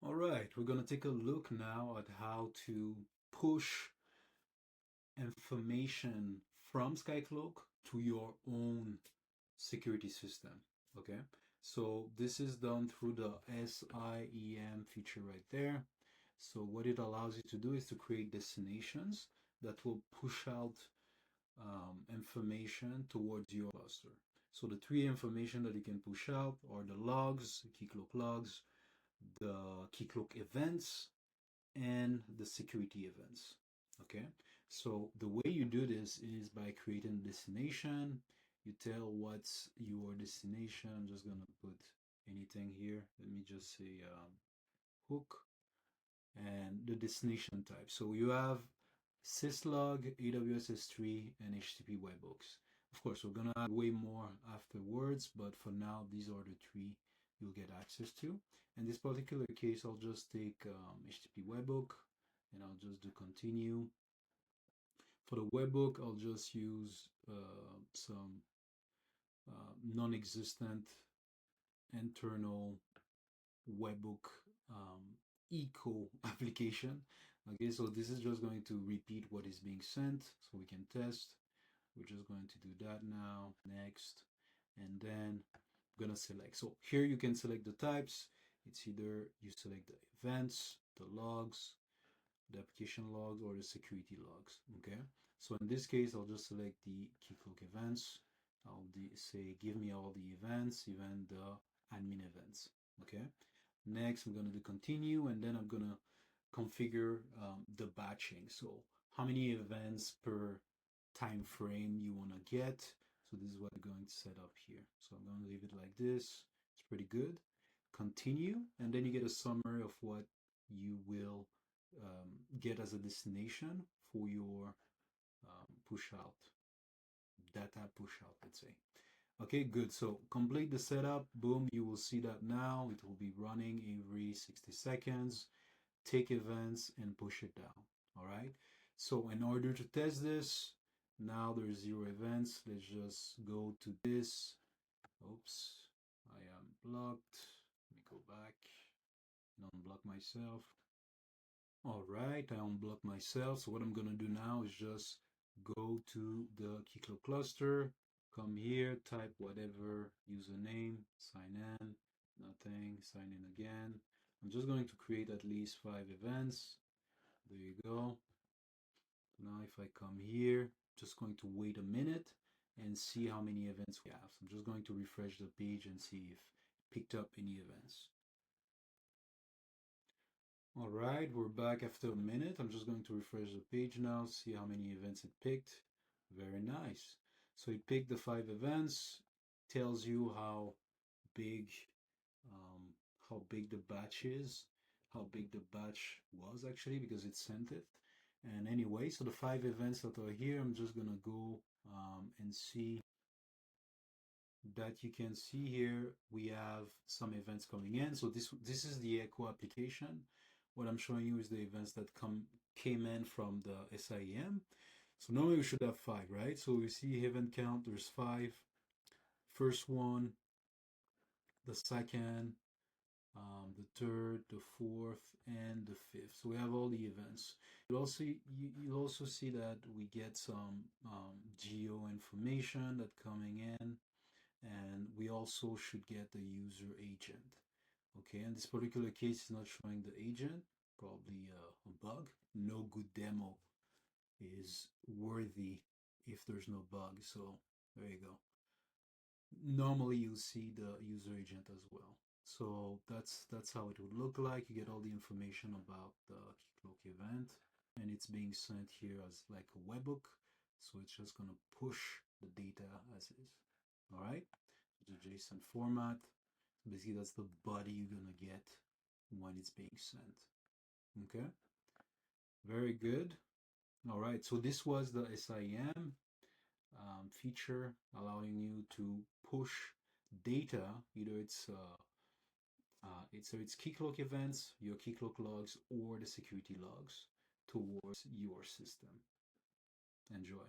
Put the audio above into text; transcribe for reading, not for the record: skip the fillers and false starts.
All right, we're going to take a look now at how to push information from Skycloak to your own security system. Okay, so this is done through the SIEM feature right there. So what it allows you to do is to create destinations that will push out information towards your cluster. So the three information that you can push out are the logs, Keycloak logs, the Keycloak events, and the security events. Okay, so the way you do this is by creating a destination. You tell what's your destination. I'm just gonna put anything here. Let me just say hook and the destination type. So you have syslog, AWS S3, and HTTP webhooks. Of course, we're gonna add way more afterwards, but for now, these are the three you'll get access to. In this particular case, I'll just take HTTP webhook and I'll just do continue. For the webhook, I'll just use some non-existent internal webhook echo application. Okay, so this is just going to repeat what is being sent so we can test. We're just going to do that now. Next, and then I'm gonna select. So here you can select the types. It's either you select the events, the logs, the application logs, or the security logs. Okay, so in this case, I'll just select the Keycloak events. I'll say give me all the events, even the admin events. Okay, next I'm gonna do continue, and then I'm gonna configure the batching. So how many events per time frame you want to get. So this is what I'm going to set up here. So I'm going to leave it like this. It's pretty good. Continue, and then you get a summary of what you will get as a destination for your push out, data push out, let's say. Okay, good. So complete the setup. Boom, you will see that now. It will be running every 60 seconds. Take events and push it down. All right. So in order to test this, now there's 0 events. Let's just go to this. Oops, I am blocked. Let me go back and unblock myself. All right, I unblocked myself. So what I'm gonna do now is just go to the Keycloak cluster, come here, type whatever username, sign in, nothing, sign in again. I'm just going to create at least 5 events. There you go. Now if I come here, just going to wait a minute and see how many events we have. So I'm just going to refresh the page and see if it picked up any events. All right, we're back after a minute. I'm just going to refresh the page now, see how many events it picked. Very nice. So it picked the 5 events, tells you big how big the batch is, how big the batch was actually because it sent it. And anyway, so the 5 events that are here, I'm just gonna go and see that you can see here we have some events coming in. So this is the Echo application. What I'm showing you is the events that came in from the SIEM. So normally we should have 5, right? So we see event count, there's 5. First one, the second, the third, the fourth, and the fifth. So we have all the events. You'll also see that we get some geo information that coming in, and we also should get the user agent. Okay, in this particular case, it's not showing the agent, probably a bug. No good demo is worthy if there's no bug. So there you go. Normally you'll see the user agent as well. So that's how it would look like. You get all the information about the Keycloak event, and it's being sent here as like a webhook. So it's just gonna push the data as is. All right, the JSON format. Basically, that's the body you're gonna get when it's being sent. Okay, very good. All right, so this was the SIEM feature allowing you to push data, either it's Keycloak events, your Keycloak logs, or the security logs towards your system. Enjoy.